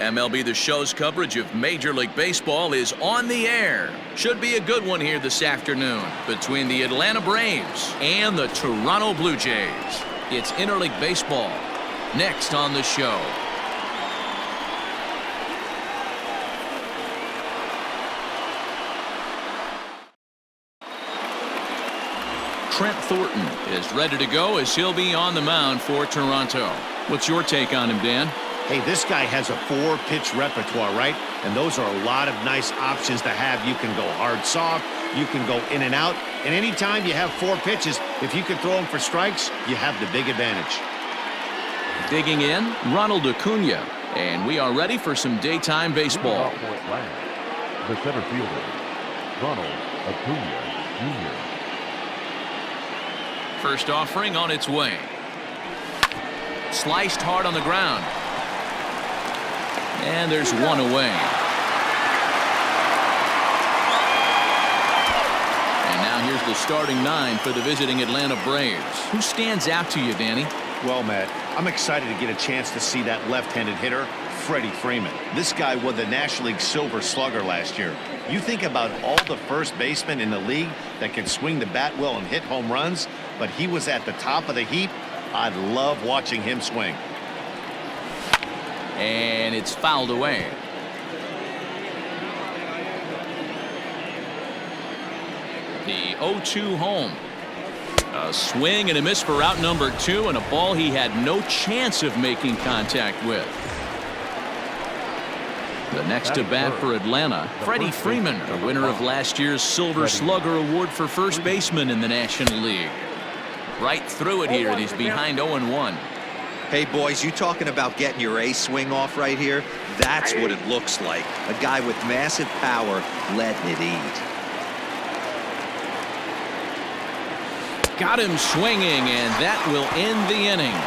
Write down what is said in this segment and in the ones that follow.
MLB The Show's coverage of Major League Baseball is on the air. Should be a good one here this afternoon between the Atlanta Braves and the Toronto Blue Jays. It's interleague baseball next on the show. Trent Thornton is ready to go as he'll be on the mound for Toronto. What's your take on him, Dan? Hey, this guy has a 4-pitch repertoire, right? And those are a lot of nice options to have. You can go hard, soft. You can go in and out. And anytime you have 4 pitches, if you can throw them for strikes, you have the big advantage. Digging in, Ronald Acuna. And we are ready for some daytime baseball. The center fielder, Ronald Acuna Jr. First offering on its way. Sliced hard on the ground. And there's one away. And now here's the starting 9 for the visiting Atlanta Braves. Who stands out to you, Danny? Well, Matt, I'm excited to get a chance to see that left-handed hitter, Freddie Freeman. This guy won the National League Silver Slugger last year. You think about all the first basemen in the league that can swing the bat well and hit home runs, but he was at the top of the heap. I love watching him swing. And it's fouled away. The 0-2 home. A swing and a miss for out number 2, and a ball he had no chance of making contact with. The next to bat for Atlanta, Freddie Freeman, the winner of last year's Silver Slugger Award for first baseman in the National League. Right through it here, and he's behind 0-1. Hey, boys, you talking about getting your ace swing off right here? That's what it looks like. A guy with massive power letting it eat. Got him swinging, and that will end the inning.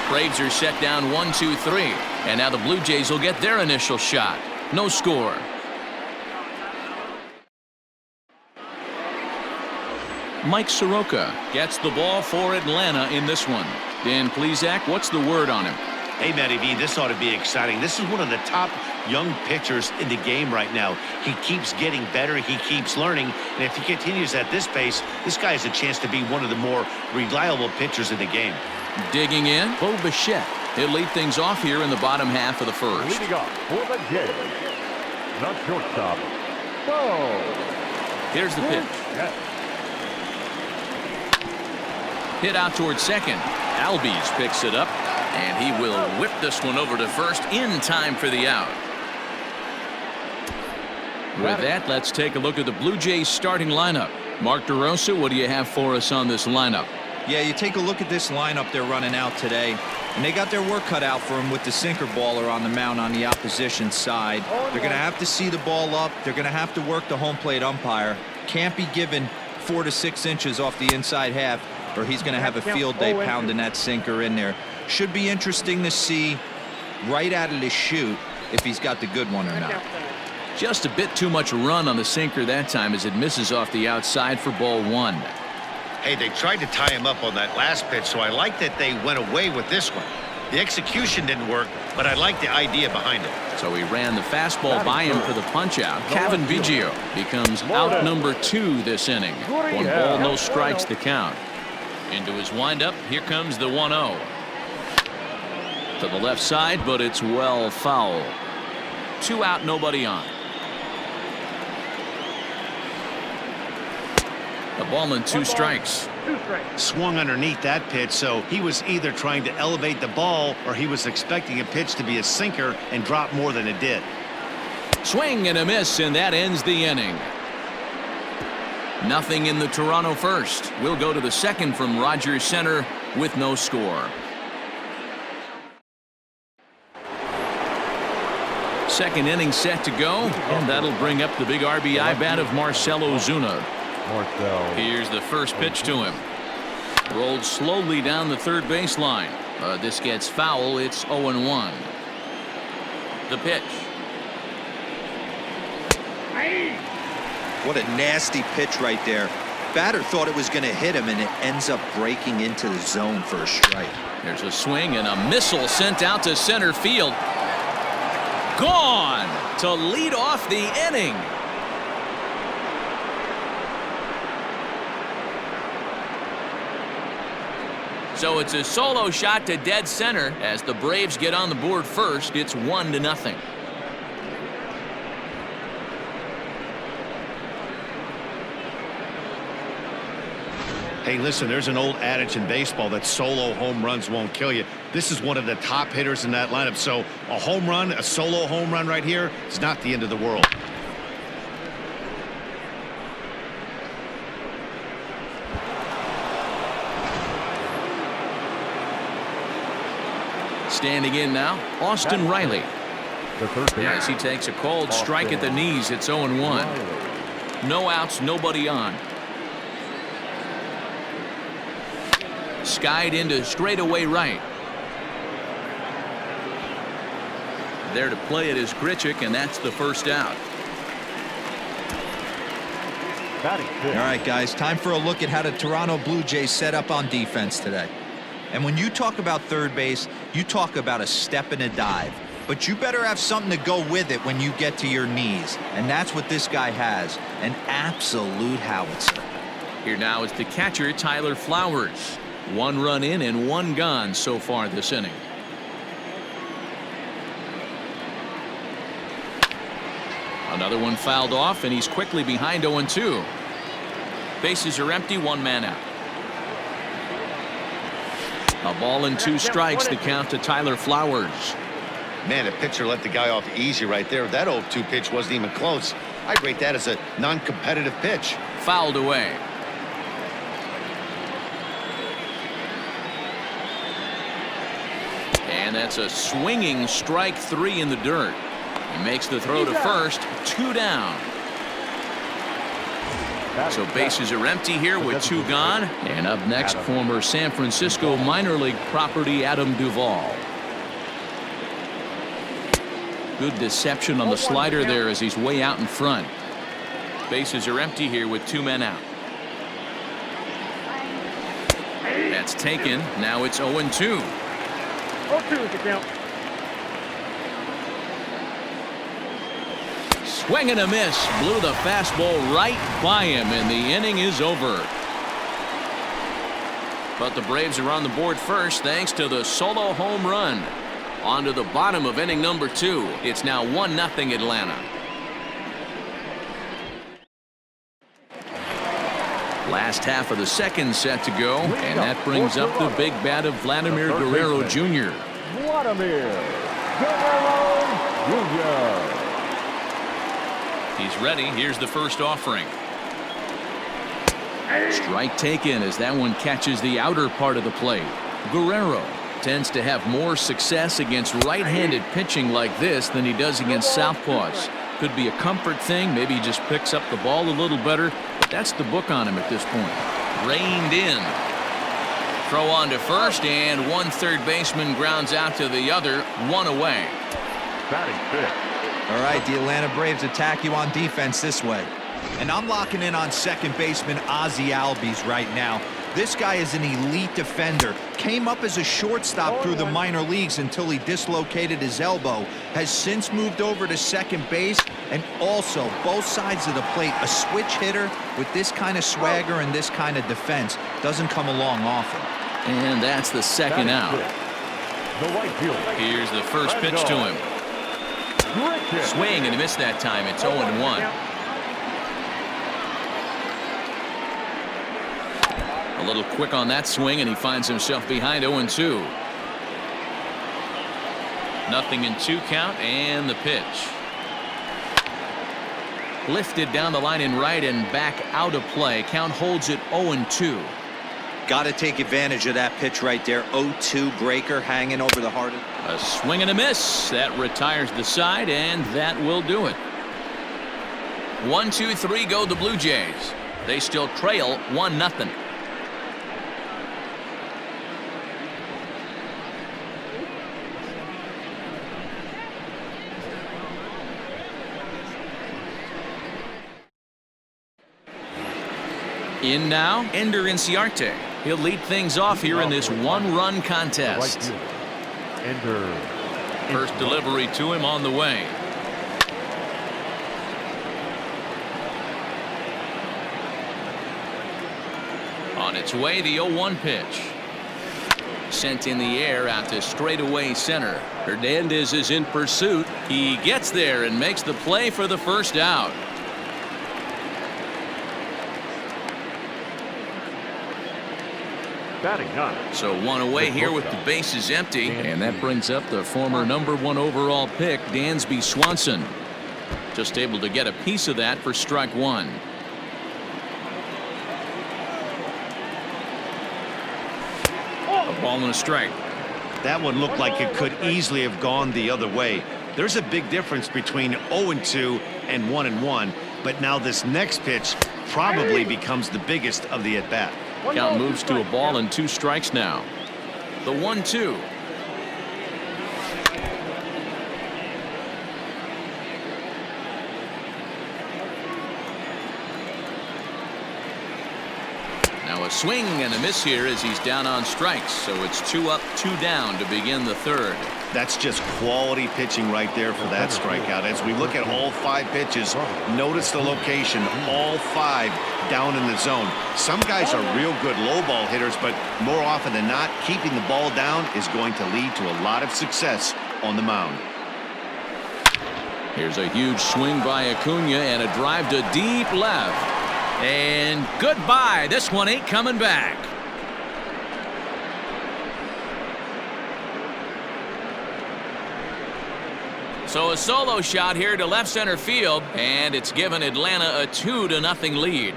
Braves are set down 1-2-3, and now the Blue Jays will get their initial shot. No score. Mike Soroka gets the ball for Atlanta in this one. Dan Plesac, what's the word on him? Hey, Matty V, this ought to be exciting. This is one of the top young pitchers in the game right now. He keeps getting better. He keeps learning. And if he continues at this pace, this guy has a chance to be one of the more reliable pitchers in the game. Digging in, Bo Bichette. He'll lead things off here in the bottom half of the first. Leading off for the Jays, the shortstop, Bo. Here's the pitch. Hit out towards second. Albies picks it up, and he will whip this one over to first in time for the out. With that, let's take a look at the Blue Jays starting lineup. Mark DeRosa, what do you have for us on this lineup? Yeah, you take a look at this lineup they're running out today, and they got their work cut out for them with the sinker baller on the mound on the opposition side. They're going to have to see the ball up. They're going to have to work the home plate umpire. Can't be given 4 to 6 inches off the inside half, or he's going to have a field day pounding that sinker in there. Should be interesting to see right out of the chute if he's got the good one or not. Just a bit too much run on the sinker that time as it misses off the outside for ball 1. Hey, they tried to tie him up on that last pitch, so I like that they went away with this one. The execution didn't work, but I like the idea behind it. So he ran the fastball by him for the punch-out. Kevin Biggio becomes out number 2 this inning. 1 ball, no strikes the count. Into his windup, here comes the 1-0. To the left side, but it's well foul. 2 out, nobody on. A ball and 2 strikes. Swung underneath that pitch, so he was either trying to elevate the ball or he was expecting a pitch to be a sinker and drop more than it did. Swing and a miss, and that ends the inning. Nothing in the Toronto first. We'll go to the second from Rogers Center with no score. Second inning set to go, and that'll bring up the big RBI bat of Marcell Ozuna. Here's the first pitch to him. Rolled slowly down the third baseline. This gets foul. It's 0-1. The pitch. What a nasty pitch right there. batter thought it was going to hit him, and it ends up breaking into the zone for a strike. There's a swing and a missile sent out to center field. Gone to lead off the inning. So it's a solo shot to dead center as the Braves get on the board first. It's 1-0. Hey, listen, there's an old adage in baseball that solo home runs won't kill you. This is one of the top hitters in that lineup. So a home run, a solo home run right here, is not the end of the world. Standing in now, Austin Riley. The third base. As he takes a cold strike at the knees, it's 0-1. No outs, nobody on. Skied into straightaway right. There to play it is Grichuk, and that's the first out. All right, guys, time for a look at how the Toronto Blue Jays set up on defense today. And when you talk about third base, you talk about a step and a dive. But you better have something to go with it when you get to your knees. And that's what this guy has, an absolute howitzer. Here now is the catcher, Tyler Flowers. 1 run in and 1 gone so far this inning. Another one fouled off, and he's quickly behind 0-2. Bases are empty, 1 man out. A ball and 2 strikes, the count to Tyler Flowers. Man, the pitcher let the guy off easy right there. That 0-2 pitch wasn't even close. I'd rate that as a non-competitive pitch. Fouled away. And that's a swinging strike 3 in the dirt. He makes the throw to first, 2 down. So bases are empty here with 2 gone. And up next, former San Francisco minor league property Adam Duvall. Good deception on the slider there as he's way out in front. Bases are empty here with 2 men out. That's taken. Now it's 0-2. 0-2 is the count. Swing and a miss. Blew the fastball right by him, and the inning is over. But the Braves are on the board first thanks to the solo home run. On to the bottom of inning number 2. It's now 1-0 Atlanta. Last half of the second set to go, and that brings up the big bat of Vladimir Guerrero Jr. Vladimir Guerrero Jr. He's ready. Here's the first offering. Strike taken as that one catches the outer part of the plate. Guerrero tends to have more success against right-handed pitching like this than he does against southpaws. Could be a comfort thing. Maybe he just picks up the ball a little better. But that's the book on him at this point. Reined in. Throw on to first, and one third baseman grounds out to the other. 1 away. Batting fifth. All right, the Atlanta Braves attack you on defense this way. And I'm locking in on second baseman Ozzie Albies right now. This guy is an elite defender. Came up as a shortstop through the minor leagues until he dislocated his elbow. Has since moved over to second base, and also both sides of the plate. A switch hitter with this kind of swagger and this kind of defense doesn't come along often. And that's the second out. The right fielder. Here's the first pitch to him. Swing, and he missed that time. It's 0-1. A little quick on that swing, and he finds himself behind 0-2. 0-2 count, and the pitch. Lifted down the line in right and back out of play. Count holds it 0-2. Got to take advantage of that pitch right there. 0-2 breaker hanging over the heart. A swing and a miss. That retires the side, and that will do it. 1-2-3 go the Blue Jays. They still trail 1-0. In now, Ender Inciarte. He'll lead things off here in this one-run contest. First delivery to him on the way. On its way, the 0-1 pitch. Sent in the air out to straightaway center. Hernandez is in pursuit. He gets there and makes the play for the first out. So one away here with the bases empty, and that brings up the former #1 overall pick, Dansby Swanson. Just able to get a piece of that for strike one. A ball and a strike. That one looked like it could easily have gone the other way. There's a big difference between 0-2 and 1-1, but now this next pitch probably becomes the biggest of the at-bat. Count moves to a ball and 2 strikes now. The 1-2. Now a swing and a miss here as he's down on strikes. So it's 2 up, 2 down to begin the third. That's just quality pitching right there for that strikeout. As we look at all 5 pitches, notice the location, all 5 down in the zone. Some guys are real good low ball hitters, but more often than not, keeping the ball down is going to lead to a lot of success on the mound. Here's a huge swing by Acuna and a drive to deep left. And goodbye. This one ain't coming back. So a solo shot here to left center field, and it's given Atlanta a 2-0 lead.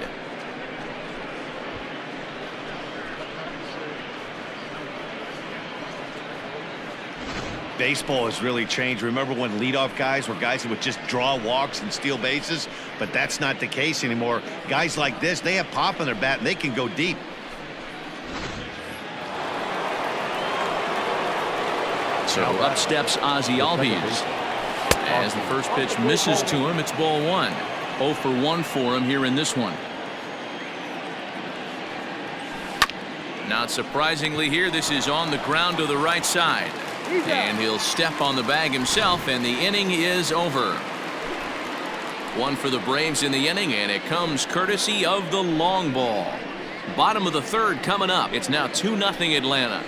Baseball has really changed. Remember when leadoff guys were guys that would just draw walks and steal bases? But that's not the case anymore. Guys like this, they have pop in their bat and they can go deep. So up steps Ozzie Albies. As the first pitch misses to him, it's ball 1. 0 for 1 for him here in this one. Not surprisingly here, this is on the ground to the right side. And he'll step on the bag himself, and the inning is over. 1 for the Braves in the inning, and it comes courtesy of the long ball. Bottom of the third coming up. It's now 2-0 Atlanta.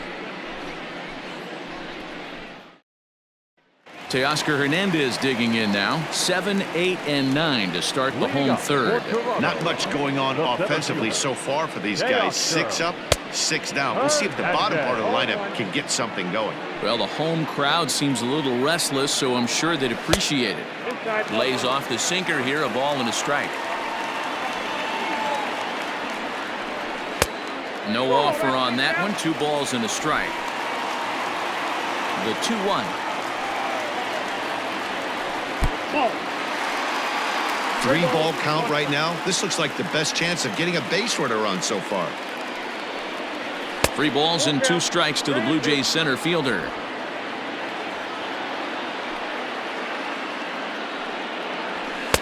Teoscar Hernandez digging in now. 7, 8, and 9 to start the home third. Not much going on offensively so far for these guys. 6 up, 6 down. We'll see if the bottom part of the lineup can get something going. Well, the home crowd seems a little restless, so I'm sure they'd appreciate it. Lays off the sinker here, a ball and a strike. No offer on that one. 2 balls and a strike. The 2-1. 3-ball count right now. This looks like the best chance of getting a base runner on so far. 3 balls and 2 strikes to the Blue Jays center fielder.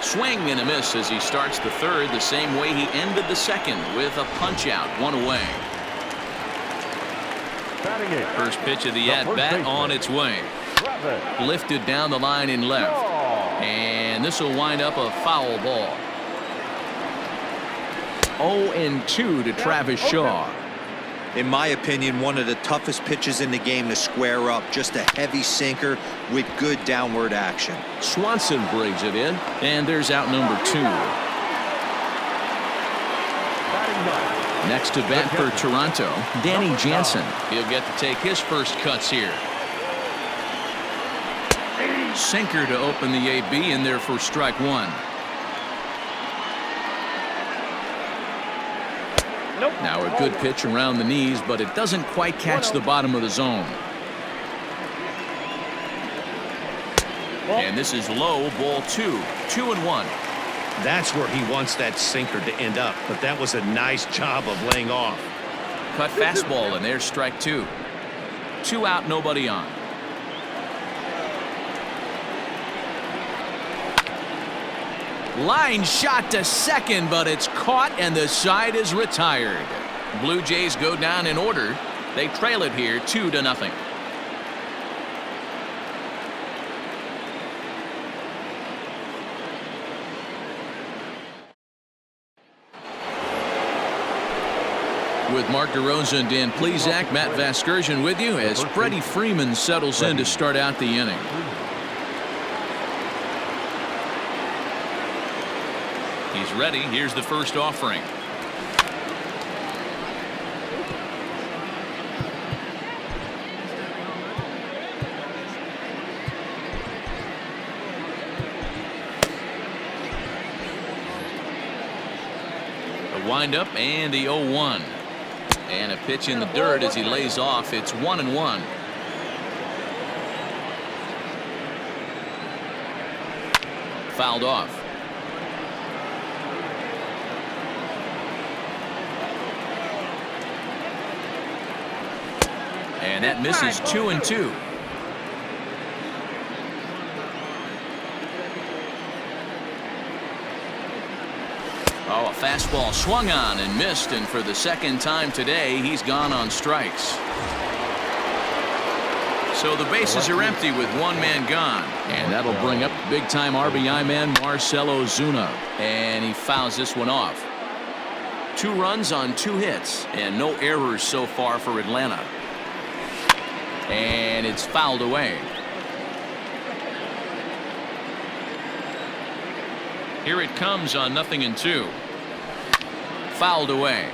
Swing and a miss as he starts the third the same way he ended the second, with a punch out, 1 away. First pitch of the at-bat on its way. Lifted down the line in left. And this will wind up a foul ball. 0-2 to Travis Shaw. In my opinion, one of the toughest pitches in the game to square up. Just a heavy sinker with good downward action. Swanson brings it in, and there's out number 2. Next to bat for Toronto, Danny Jansen. He'll get to take his first cuts here. Sinker to open the AB, in there for strike 1. Now a good pitch around the knees, but it doesn't quite catch the bottom of the zone. And this is low, ball 2. 2-1. That's where he wants that sinker to end up, but that was a nice job of laying off. Cut fastball, and there's strike 2. 2 out, nobody on. Line shot to second, but it's caught and the side is retired. Blue Jays go down in order. They trail it here 2-0. With Mark DeRosa and Dan Plesac, Matt Vasgersian with you as Freddie Freeman settles in to start out the inning. He's ready. Here's the first offering. The windup and the 0-1. And a pitch in the dirt as he lays off. It's 1-1. Fouled off. And that misses 2-2. Oh, a fastball swung on and missed, and for the second time today, he's gone on strikes. So the bases are empty with one man gone, and that'll bring up big-time RBI man Marcell Ozuna, and he fouls this one off. 2 runs on 2 hits, and no errors so far for Atlanta. And it's fouled away. Here it comes on 0-2. Fouled away.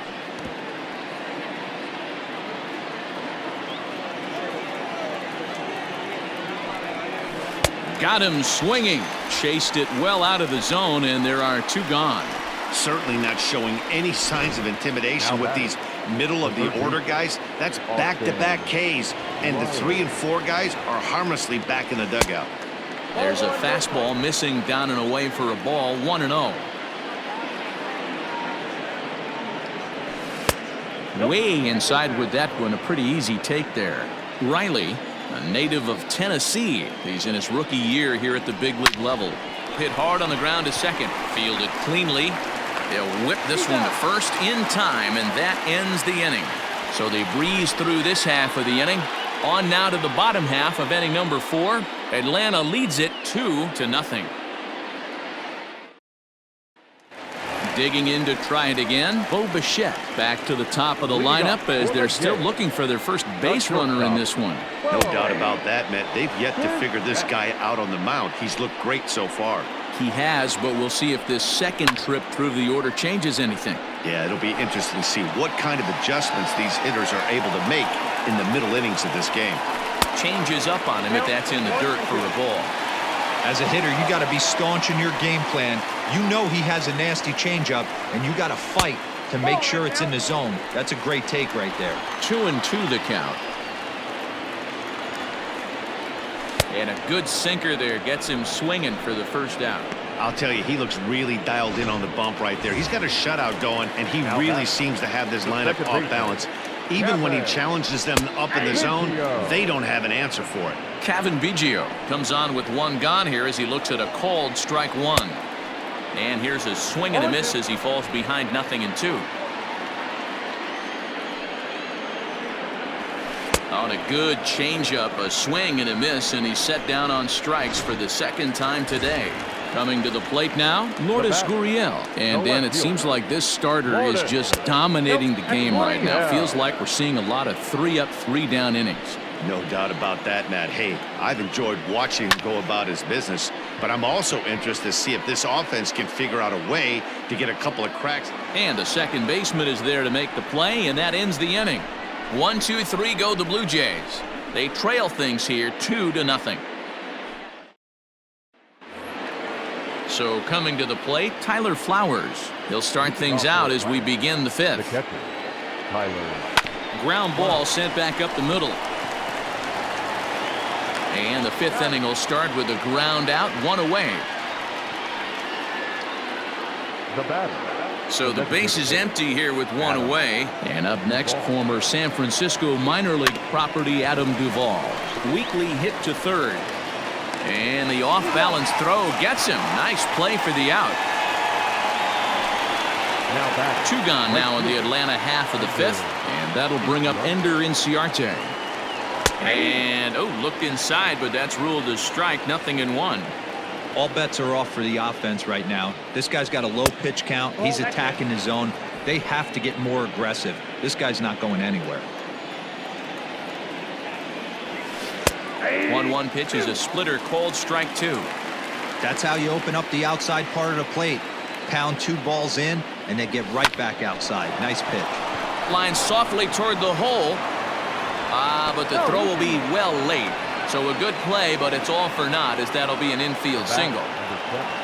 Got him swinging. Chased it well out of the zone, and there are 2 gone. Certainly not showing any signs of intimidation with these middle of the order guys. That's back-to-back Ks, and the 3 and 4 guys are harmlessly back in the dugout. There's a fastball missing down and away for a ball. 1-0. Way inside with that one. A pretty easy take there. Riley, a native of Tennessee. He's in his rookie year here at the big league level. Hit hard on the ground to second. Fielded cleanly. They'll whip this one to first in time, and that ends the inning. So they breeze through this half of the inning. On now to the bottom half of inning number 4. Atlanta leads it 2-0. Digging in to try it again, Bo Bichette back to the top of the lineup as they're still looking for their first base runner in this one. No doubt about that, Matt. They've yet to figure this guy out on the mound. He's looked great so far. He has, but we'll see if this second trip through the order changes anything. Yeah, it'll be interesting to see what kind of adjustments these hitters are able to make in the middle innings of this game. Changes up on him if that's in the dirt for a ball. As a hitter, you got to be staunch in your game plan. You know he has a nasty changeup, and you got to fight to make sure it's in the zone. That's a great take right there. 2-2 the count. And a good sinker there gets him swinging for the first out. I'll tell you, he looks really dialed in on the bump right there. He's got a shutout going, and he really seems to have this lineup off balance. Even when he challenges them up in the zone, they don't have an answer for it. Cavan Biggio comes on with 1 gone here as he looks at a called strike 1. And here's a swing and a miss as he falls behind 0-2. On a good changeup, a swing and a miss, and he's set down on strikes for the second time today. Coming to the plate now, Lourdes Gurriel. And Dan, it seems like this starter is just dominating the game right now. Feels like we're seeing a lot of 3-up, 3-down innings. No doubt about that, Matt. Hey, I've enjoyed watching him go about his business, but I'm also interested to see if this offense can figure out a way to get a couple of cracks. And the second baseman is there to make the play, and that ends the inning. 1, 2, 3 go the Blue Jays. They trail things here 2-0. So coming to the plate, Tyler Flowers. He'll start things out as we begin the 5th. The catcher, Tyler. Ground ball sent back up the middle. And the 5th inning will start with a ground out, 1 away. The batter. So the base is empty here with 1 away. And up next, former San Francisco minor league property Adam Duvall. Weekly hit to third. And the off-balance throw gets him. Nice play for the out. Now back. Two gone now in the Atlanta half of the fifth, and that'll bring up Ender Inciarte. And, oh, looked inside, but that's ruled a strike, 0-1. All bets are off for the offense right now. This guy's got a low pitch count. He's attacking his zone. They have to get more aggressive. This guy's not going anywhere. 1-1 pitch is a splitter, called strike two. That's how you open up the outside part of the plate. Pound two balls in, and they get right back outside. Nice pitch. Line softly toward the hole. But the throw will be well late. So a good play, but it's all for naught, as that'll be an infield single.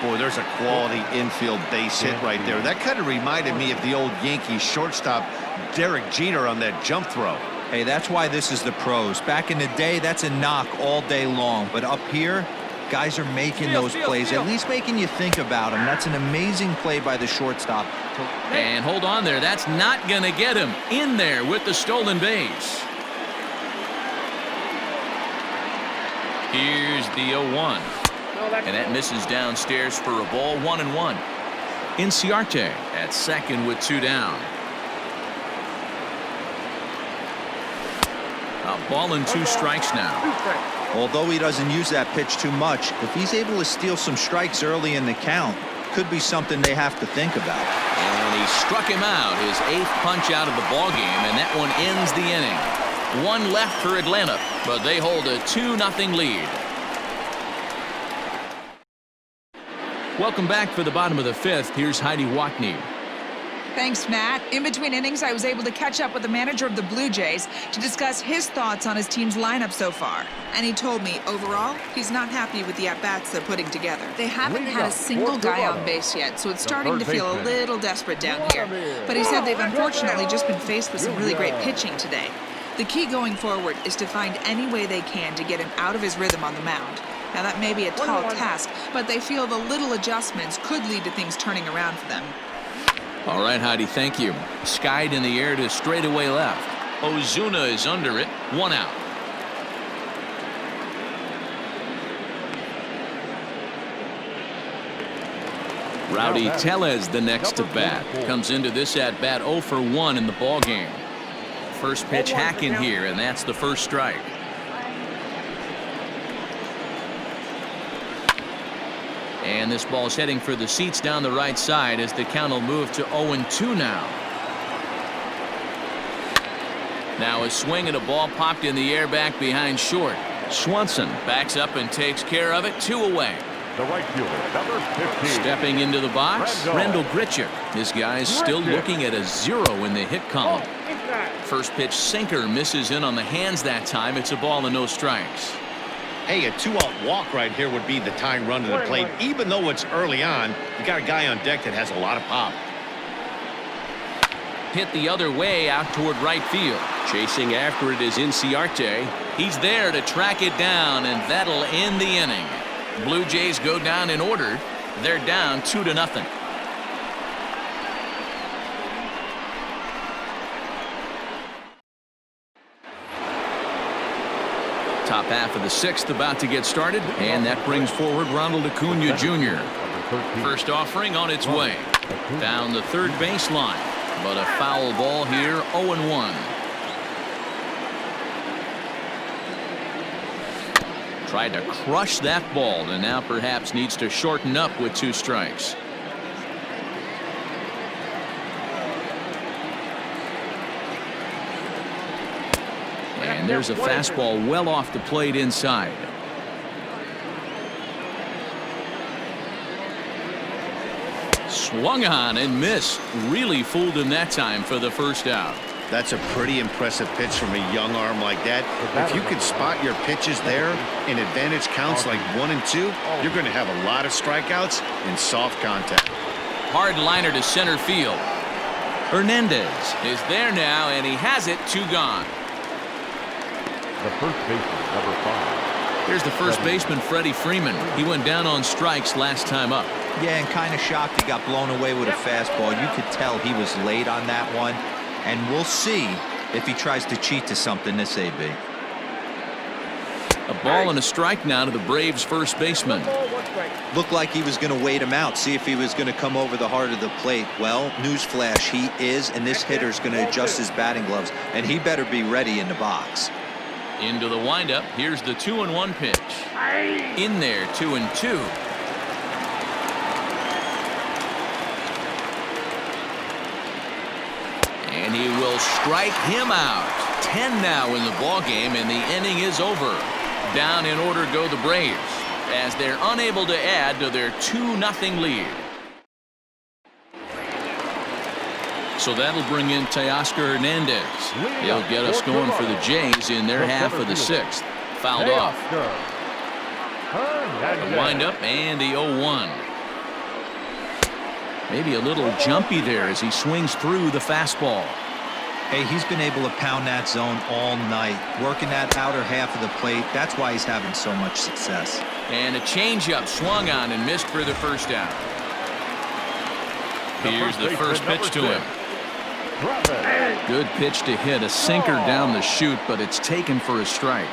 Boy, there's a quality infield base hit right there. That kind of reminded me of the old Yankees shortstop Derek Jeter on that jump throw. Hey, that's why this is the pros. Back in the day, that's a knock all day long. But up here, guys are making those plays, at least making you think about them. That's an amazing play by the shortstop. And hold on there. That's not going to get him in there with the stolen base. Here's the 0-1. And that misses downstairs for a ball, 1-1. Inciarte at second with two down. A ball and two strikes now. Although he doesn't use that pitch too much, if he's able to steal some strikes early in the count, could be something they have to think about. And he struck him out, his eighth punch out of the ballgame, and that one ends the inning. One left for Atlanta, but they hold a 2-0 lead. Welcome back for the bottom of the fifth. Here's Heidi Watney. Thanks, Matt. In between innings, I was able to catch up with the manager of the Blue Jays to discuss his thoughts on his team's lineup so far. And he told me, overall, he's not happy with the at-bats they're putting together. They haven't had a single guy on base yet, so it's starting to feel a little desperate down here. But he said they've unfortunately just been faced with some really great pitching today. The key going forward is to find any way they can to get him out of his rhythm on the mound. Now, that may be a tall task, but they feel the little adjustments could lead to things turning around for them. All right, Heidi, thank you. Skied in the air to straightaway left. Ozuna is under it, one out. Rowdy Tellez the next to bat. Comes into this at bat 0 for 1 in the ball game. First pitch hacking here, and that's the first strike. And this ball's heading for the seats down the right side as the count will move to 0-2 now. Now a swing and a ball popped in the air back behind short. Swanson backs up and takes care of it. 2 away. The right fielder, number 15. Stepping into the box, Randall Grichuk. This guy's still looking at a 0 in the hit column. First pitch sinker misses in on the hands that time. It's a ball and no strikes. Hey, a 2-out walk right here would be the tying run to the plate. Even though it's early on, you got a guy on deck that has a lot of pop. Hit the other way out toward right field. Chasing after it is Inciarte. He's there to track it down, and that'll end the inning. Blue Jays go down in order. They're down 2-0. Top half of the sixth about to get started, and that brings forward Ronald Acuna Jr. First offering on its way. Down the third baseline, but a foul ball here, 0-1. Tried to crush that ball, and now perhaps needs to shorten up with 2 strikes. And there's a fastball well off the plate inside. Swung on and missed. Really fooled him that time for the first out. That's a pretty impressive pitch from a young arm like that. If you could spot your pitches there in advantage counts like 1 and 2, you're going to have a lot of strikeouts and soft contact. Hard liner to center field. Hernandez is there now, and he has it. 2 gone. The first baseman, number 5. Here's the first baseman, Freddie Freeman. He went down on strikes last time up. Yeah, and kind of shocked he got blown away with a fastball. You could tell he was late on that one. And we'll see if he tries to cheat to something this AB. A ball and a strike now to the Braves first baseman. Looked like he was going to wait him out, see if he was going to come over the heart of the plate. Well, newsflash, he is, and this hitter's going to adjust his batting gloves, and he better be ready in the box. Into the windup. Here's the 2-1 pitch. In there, 2-2. And he will strike him out. 10 now in the ball game, and the inning is over. Down in order go the Braves, as they're unable to add to their 2-0 lead. So that'll bring in Teoscar Hernandez. He'll get us going for the Jays in their half of the sixth. Fouled off. The windup and the 0-1. Maybe a little jumpy there as he swings through the fastball. Hey, he's been able to pound that zone all night, working that outer half of the plate. That's why he's having so much success. And a changeup swung on and missed for the first out. Here's the first pitch to him. Good pitch to hit, a sinker down the chute, but it's taken for a strike.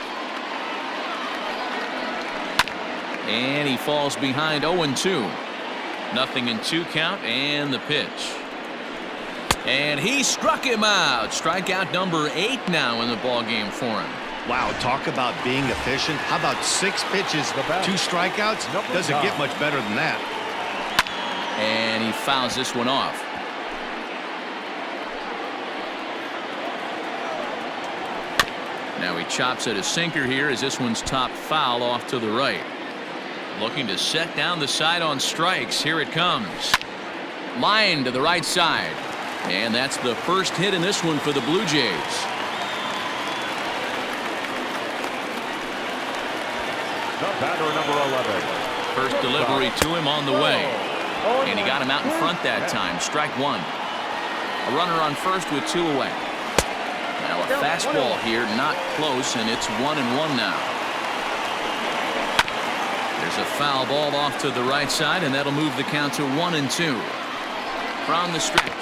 And he falls behind 0-2. 0-2 count, and the pitch. And he struck him out. Strikeout number 8 now in the ball game for him. Wow, talk about being efficient. How about 6 pitches, 2 strikeouts? Doesn't get much better than that. And he fouls this one off. Now he chops at a sinker here as this one's top foul off to the right. Looking to set down the side on strikes. Here it comes. Line to the right side. And that's the first hit in this one for the Blue Jays. The batter, number 11. First delivery to him on the way. And he got him out in front that time. Strike one. A runner on first with 2 away. Now a fastball here, not close, and it's 1-1 now. There's a foul ball off to the right side, and that'll move the count to 1-2. From the stretch.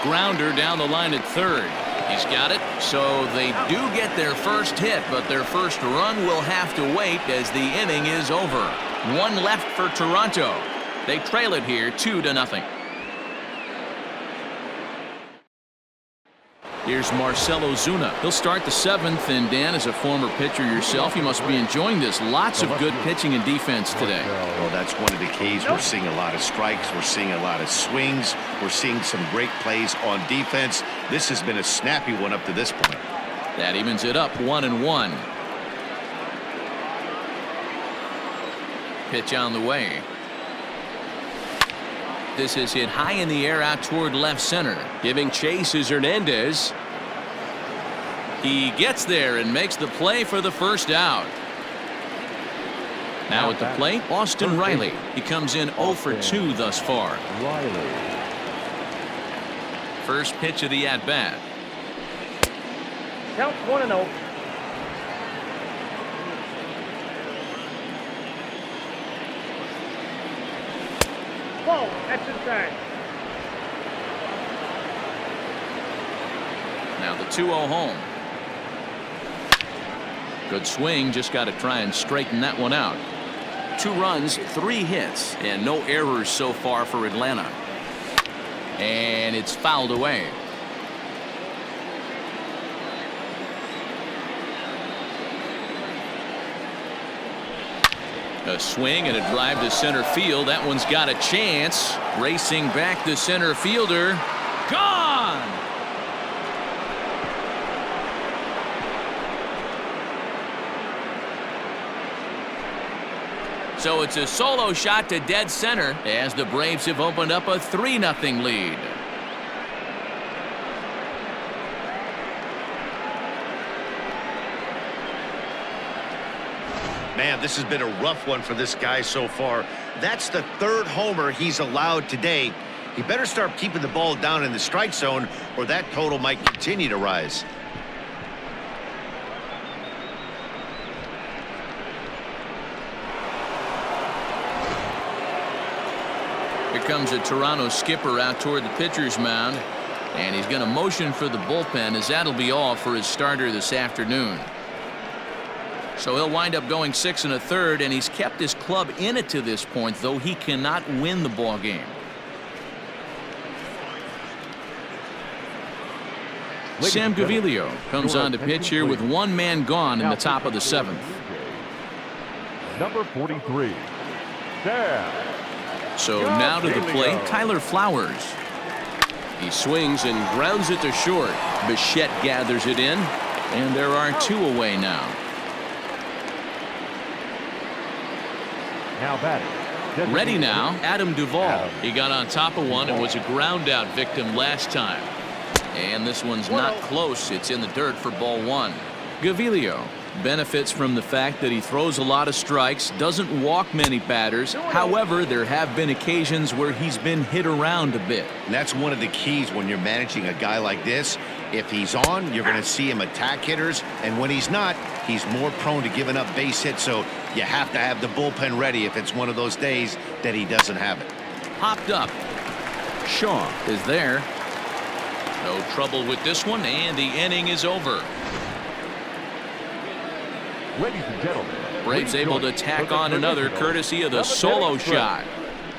Grounder down the line at third. He's got it, so they do get their first hit, but their first run will have to wait as the inning is over. 1 left for Toronto. They trail it here 2-0. Here's Marcelo Zuna. He'll start the 7th, and Dan, as a former pitcher yourself, you must be enjoying this. Lots of good pitching and defense today. Well, that's one of the keys. We're seeing a lot of strikes. We're seeing a lot of swings. We're seeing some great plays on defense. This has been a snappy one up to this point. That evens it up 1-1. Pitch on the way. This is hit high in the air out toward left center. Giving chase is Hernandez. He gets there and makes the play for the first out. Now at the plate, Austin Riley. He comes in 0 for 2 thus far. First pitch of the at-bat. Count 1-0. Whoa, that's inside. Now the 2-0 home. Good swing, just got to try and straighten that one out. 2 runs, 3 hits, and no errors so far for Atlanta. And it's fouled away. A swing and a drive to center field. That one's got a chance. Racing back the center fielder. Gone! So it's a solo shot to dead center as the Braves have opened up a 3-0 lead. Man, this has been a rough one for this guy so far. That's the 3rd homer he's allowed today. He better start keeping the ball down in the strike zone, or that total might continue to rise. Here comes a Toronto skipper out toward the pitcher's mound. And he's going to motion for the bullpen, as that'll be all for his starter this afternoon. So he'll wind up going 6 1/3, and he's kept his club in it to this point, though he cannot win the ball game. Sam Gaviglio comes on to pitch here with one man gone in the top of the 7th. Number 43, Sam. So now to the plate, Tyler Flowers. He swings and grounds it to short. Bichette gathers it in, and there are 2 away now. Now batting. Ready now, Adam Duvall. He got on top of one and was a ground out victim last time. And this one's not close. It's in the dirt for ball 1. Gaviglio benefits from the fact that he throws a lot of strikes, doesn't walk many batters. However, there have been occasions where he's been hit around a bit. And that's one of the keys when you're managing a guy like this. If he's on, you're going to see him attack hitters, and when he's not, he's more prone to giving up base hits, so you have to have the bullpen ready if it's one of those days that he doesn't have it. Popped up. Shaw is there. No trouble with this one, and the inning is over. Ladies and gentlemen, Braves able to tack on another courtesy of the solo shot.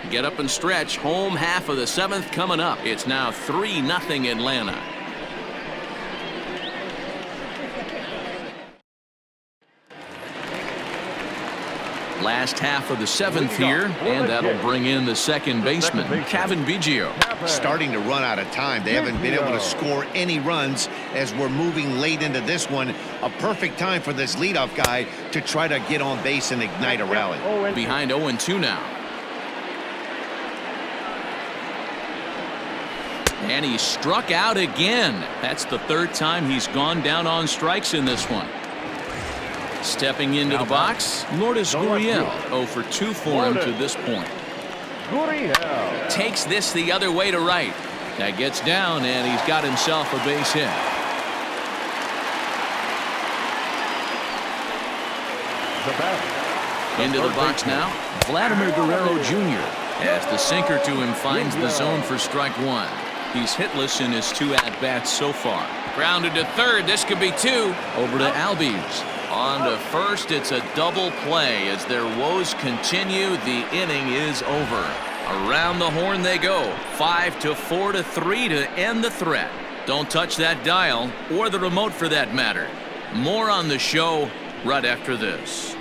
Get up and stretch. Home half of the 7th coming up. It's now 3-0 Atlanta. Last half of the 7th here, and that'll bring in the second baseman, Cavan Biggio. Starting to run out of time. They haven't been able to score any runs as we're moving late into this one. A perfect time for this leadoff guy to try to get on base and ignite a rally. Behind 0-2 now. And he struck out again. That's the 3rd time he's gone down on strikes in this one. Stepping into the box, Lourdes Gurriel. 0 for 2 for him to this point. Takes this the other way to right. That gets down, and he's got himself a base hit. Into the box now, Vladimir Guerrero Jr. as the sinker to him finds the zone for strike 1. He's hitless in his 2 at-bats so far. Grounded to third. This could be 2. Over to Albies. On to first, it's a double play. As their woes continue, the inning is over. Around the horn they go. 5-4-3 to end the threat. Don't touch that dial, or the remote for that matter. More on the show right after this.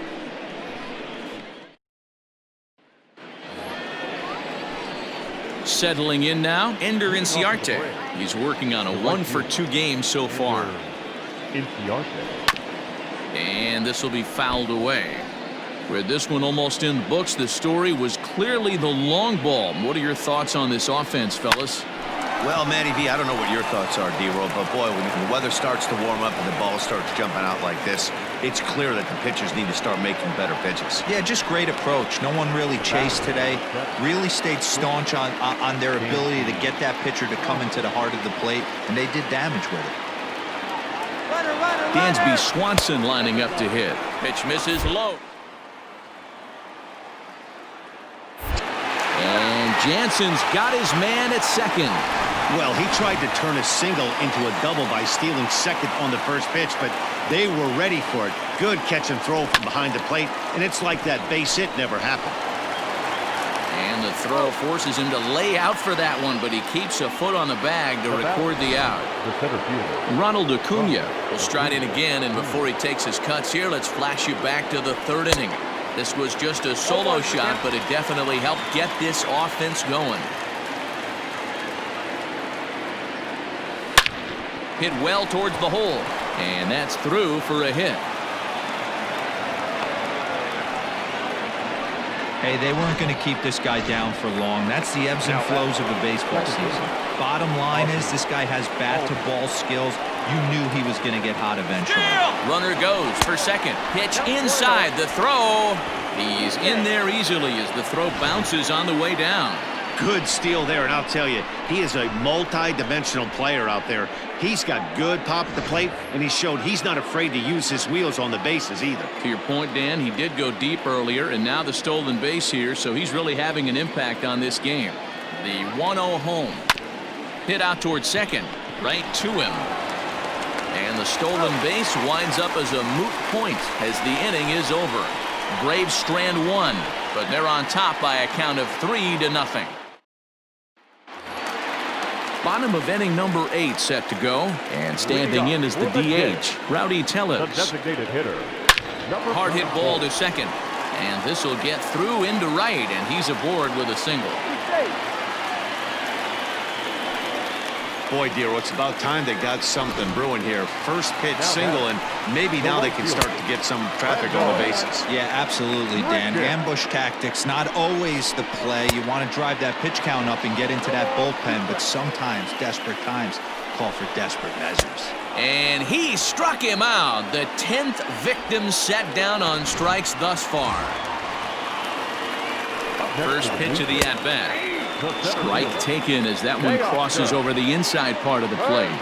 Settling in now, Ender Inciarte. He's working on a 1 for 2 game so far. And this will be fouled away. With this one almost in the books, the story was clearly the long ball. What are your thoughts on this offense, fellas? Well, Matty V, I don't know what your thoughts are, D-Roll, but boy, when the weather starts to warm up and the ball starts jumping out like this, it's clear that the pitchers need to start making better pitches. Yeah, just great approach. No one really chased today. Really stayed staunch on their ability to get that pitcher to come into the heart of the plate, and they did damage with it. Dansby Swanson lining up to hit. Pitch misses low. And Jansen's got his man at second. Well, he tried to turn a single into a double by stealing second on the first pitch, but they were ready for it. Good catch and throw from behind the plate, and it's like that base hit never happened. And the throw forces him to lay out for that one, but he keeps a foot on the bag to record the out. Ronald Acuna will stride in again, and before he takes his cuts here, let's flash you back to the 3rd inning. This was just a solo shot, but it definitely helped get this offense going. Hit well towards the hole, and that's through for a hit. Hey, they weren't going to keep this guy down for long. That's the ebbs and flows of a baseball season. Bottom line is this guy has bat-to-ball skills. You knew he was going to get hot eventually. Runner goes for second. Pitch inside. The throw. He's in there easily as the throw bounces on the way down. Good steal there, and I'll tell you, he is a multi-dimensional player out there. He's got good pop at the plate, and he showed he's not afraid to use his wheels on the bases either. To your point, Dan, he did go deep earlier, and now the stolen base here, so he's really having an impact on this game. The 1-0 home. Hit out towards second. Right to him. And the stolen base winds up as a moot point as the inning is over. Braves strand one, but they're on top by a count of 3-0. Bottom of inning number 8 set to go, and standing in is the DH, Rowdy Tellez. Designated hitter. Hard hit ball to second, and this will get through into right, and he's aboard with a single. Boy, Dero, it's about time they got something brewing here. First pitch single, and maybe now they can start to get some traffic on the bases. Yeah, absolutely, Dan. Ambush tactics, not always the play. You want to drive that pitch count up and get into that bullpen, but sometimes desperate times call for desperate measures. And he struck him out. The 10th victim set down on strikes thus far. First pitch of the at-bat. Strike taken as that one crosses over the inside part of the plate.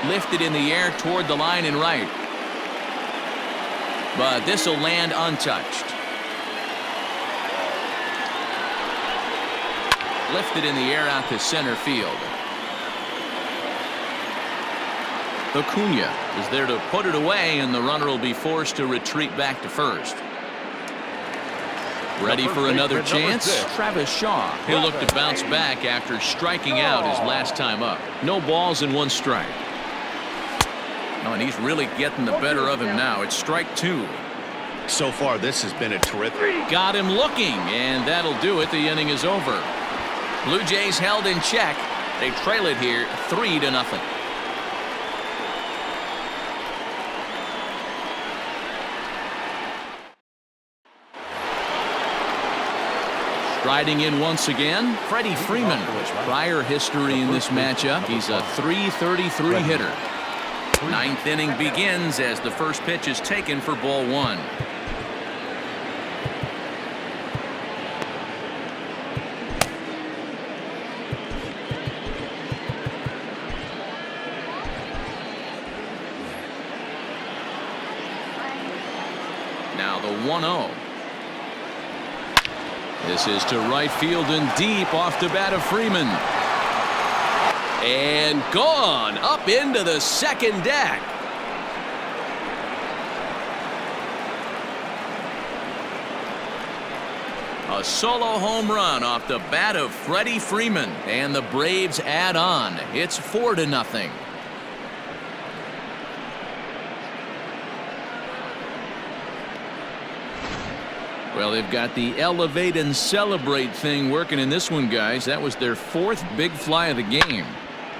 Lifted in the air toward the line and right. But this will land untouched. Lifted in the air out to center field. Acuna is there to put it away, and the runner will be forced to retreat back to first. Ready for another chance? Travis Shaw. He'll look to bounce back after striking out his last time up. No balls and 1 strike. Oh, and he's really getting the better of him now. It's strike 2. So far, this has been a terrific. Got him looking, and that'll do it. The inning is over. Blue Jays held in check. They trail it here 3-0. Riding in once again, Freddie Freeman. Prior history in this matchup. He's a .333 hitter. 9th inning begins as the first pitch is taken for ball 1. Now the 1-0. This is to right field and deep off the bat of Freeman. And gone up into the second deck. A solo home run off the bat of Freddie Freeman, and the Braves add on. It's 4-0. Well, they've got the elevate and celebrate thing working in this one, guys. That was their 4th big fly of the game.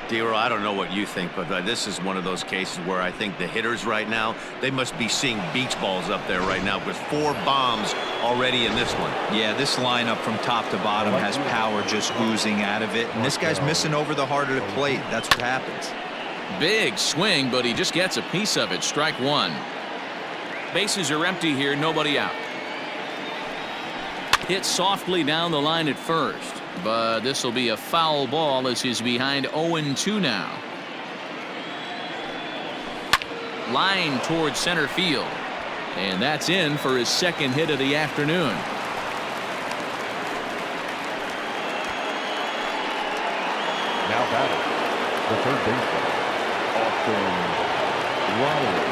Dero, I don't know what you think, but this is one of those cases where I think the hitters right now, they must be seeing beach balls up there right now with 4 bombs already in this one. Yeah, this lineup from top to bottom has power just oozing out of it, and this guy's missing over the heart of the plate. That's what happens. Big swing, but he just gets a piece of it. Strike 1. Bases are empty here, nobody out. Hit softly down the line at first, but this will be a foul ball as he's behind 0-2 now. Line towards center field, and that's in for his 2nd hit of the afternoon. Now batting, the third baseman, Austin Riley.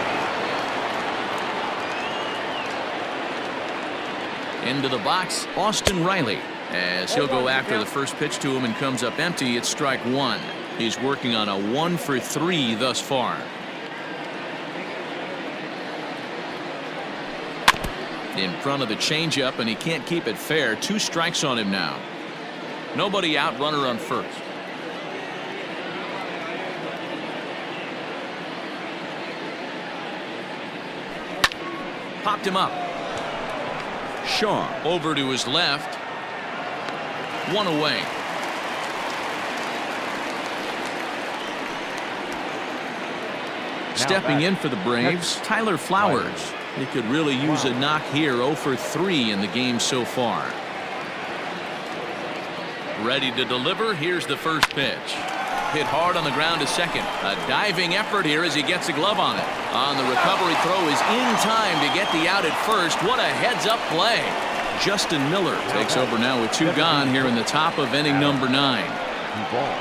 Into the box, Austin Riley, as he'll go after the first pitch to him and comes up empty. It's strike 1. He's working on a 1 for 3 thus far. In front of the changeup, and he can't keep it fair. 2 strikes on him now. Nobody out, runner on first. Popped him up. Shaw over to his left. 1 away. Stepping in for the Braves, Tyler Flowers. He could really use a knock here. 0 for 3 in the game so far. Ready to deliver. Here's the first pitch. Hit hard on the ground to second. A diving effort here as he gets a glove on it. On the recovery throw is in time to get the out at first. What a heads-up play. Justin Miller takes over now with 2 gone here in the top of inning number 9. Duvall.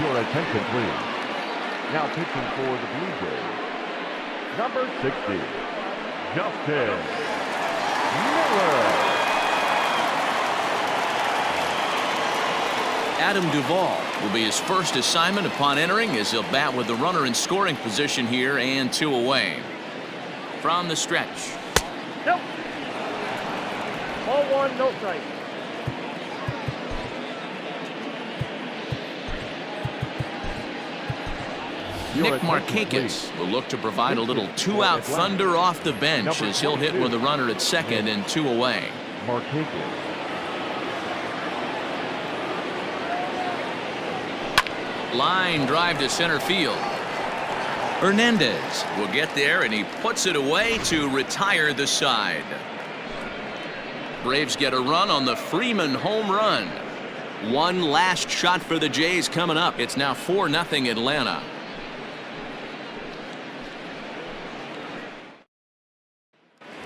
Your attention, please. Now pitching for the Blue Jays, number 60, Justin Miller. Adam Duvall will be his first assignment upon entering, as he'll bat with the runner in scoring position here and 2 away. From the stretch. Nope. Ball 1, no strike. Nick Markakis will look to provide a little 2-out thunder off the bench, as he'll hit with a runner at second and 2 away. Markakis. Line drive to center field. Hernandez will get there, and he puts it away to retire the side. Braves get a run on the Freeman home run. One last shot for the Jays coming up. It's now 4-0 Atlanta.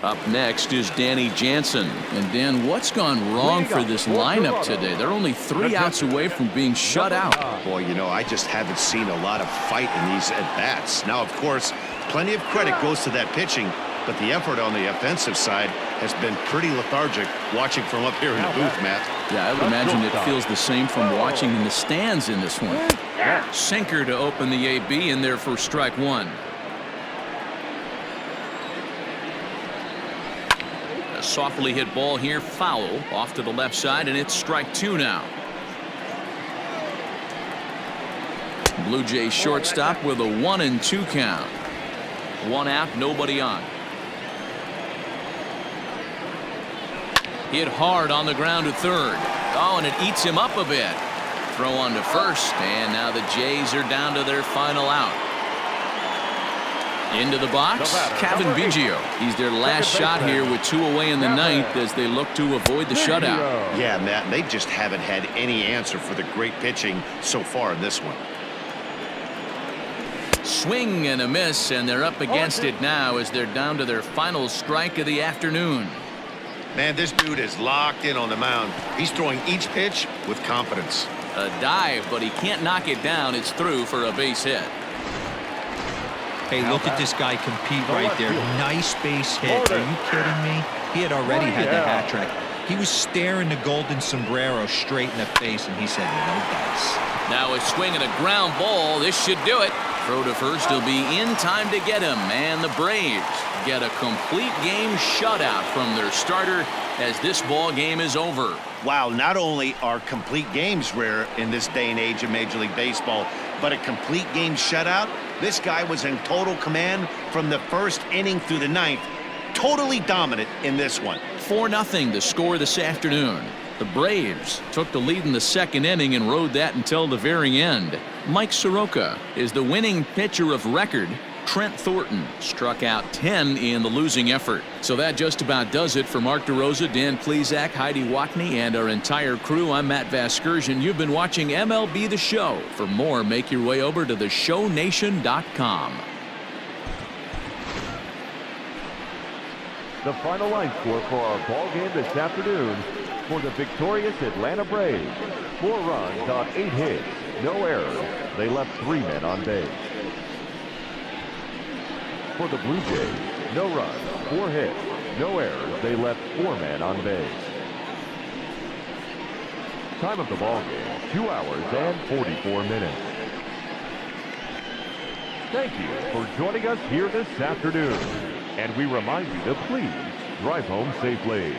Up next is Danny Jansen. And Dan, what's gone wrong for this lineup today? They're only 3 outs away from being shut out. Boy, you know, I just haven't seen a lot of fight in these at-bats. Now, of course, plenty of credit goes to that pitching, but the effort on the offensive side has been pretty lethargic watching from up here in the booth, Matt. Yeah, I would imagine it feels the same from watching in the stands in this one. Sinker to open the AB in there for strike 1. A softly hit ball here, foul off to the left side, and it's strike 2 now. Blue Jays shortstop with a 1-2 count. 1 out, nobody on. Hit hard on the ground to third. Oh, and it eats him up a bit. Throw on to first, and now the Jays are down to their final out. Into the box, Cavan Biggio. He's their last shot here with 2 away in the 9th as they look to avoid the shutout. Yeah, Matt, they just haven't had any answer for the great pitching so far in this one. Swing and a miss, and they're up against it now as they're down to their final strike of the afternoon. Man, this dude is locked in on the mound. He's throwing each pitch with confidence. A dive, but he can't knock it down. It's through for a base hit. Hey, look at this guy compete right there. Nice base hit. Are you kidding me? He had already had the hat trick. He was staring the golden sombrero straight in the face, and he said, no dice. Now a swing and a ground ball. This should do it. Throw to first. He'll be in time to get him. And the Braves get a complete game shutout from their starter as this ball game is over. Wow, not only are complete games rare in this day and age of Major League Baseball, but a complete game shutout. This guy was in total command from the first inning through the 9th. Totally dominant in this one. 4-0 the score this afternoon. The Braves took the lead in the 2nd inning and rode that until the very end. Mike Soroka is the winning pitcher of record. Trent Thornton struck out 10 in the losing effort. So that just about does it for Mark DeRosa, Dan Plesac, Heidi Watney, and our entire crew. I'm Matt Vasgersian. You've been watching MLB The Show. For more, make your way over to theshownation.com. The final line score for our ball game this afternoon for the victorious Atlanta Braves. 4 runs on 8 hits, no errors. They left 3 men on base. For the Blue Jays, no runs, 4 hits, no errors. They left 4 men on base. Time of the ball game, 2 hours and 44 minutes. Thank you for joining us here this afternoon. And we remind you to please drive home safely.